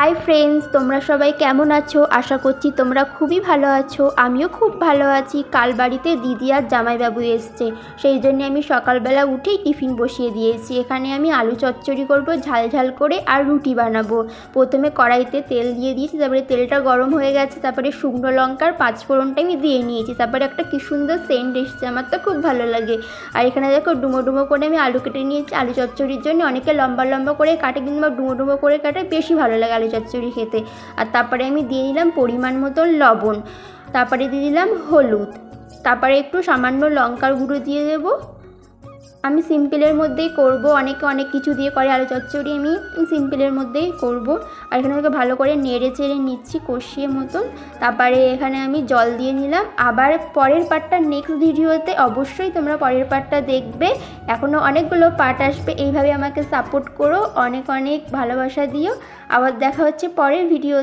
Hi friends, তোমরা সবাই কেমন আছো? আশা করছি তোমরা খুবই ভালো আছো। আমিও খুব ভালো আছি। কাল বাড়িতে দিদি আর জামাইবাবু এসছে, সেই জন্য আমি সকালবেলা উঠেই টিফিন বসিয়ে দিয়েছি। এখানে আমি আলু চচ্চড়ি করব ঝাল ঝাল করে, আর রুটি বানাবো। প্রথমে কড়াইতে তেল দিয়ে দিয়েছি, তারপরে তেলটা গরম হয়ে গেছে, তারপরে শুকনো লঙ্কার পাঁচফোড়নটা আমি দিয়ে নিয়েছি। তারপরে একটা কি সুন্দর সেন্ট এসছে, আমার তো খুব ভালো লাগে। আর এখানে দেখো ডুমো ডুমো করে আমি আলু কেটে নিয়েছি। আলু চচ্চড়ির জন্য অনেকে লম্বা লম্বা করে কাটে, কিন্তু আমার ডুমো ডুমো করে কাটে বেশি ভালো লাগে আলু চচ্চড়ি খেতে। আর তারপরে আমি দিয়ে দিলাম পরিমাণ মতো লবণ, তারপরে দিয়ে দিলাম হলুদ, তারপরে একটু সামান্য লঙ্কার গুঁড়ো দিয়ে দেবো। আমি সিম্পলের মধ্যেই করব, অনেকে অনেক কিছু দিয়ে করে আলু চচ্চড়ি, আমি সিম্পলের মধ্যেই করব। আর এখানে থেকে ভালো করে নেড়ে চেড়ে নিচ্ছি কষিয়ে মতন। তারপরে এখানে আমি জল দিয়ে নিলাম। আবার পরের পার্টটা নেক্সট ভিডিওতে, অবশ্যই তোমরা পরের পার্টটা দেখবে। এখনও অনেকগুলো পার্ট আসবে। এইভাবে আমাকে সাপোর্ট করো, অনেক অনেক ভালোবাসা দিও। আবার দেখা হচ্ছে পরের ভিডিও।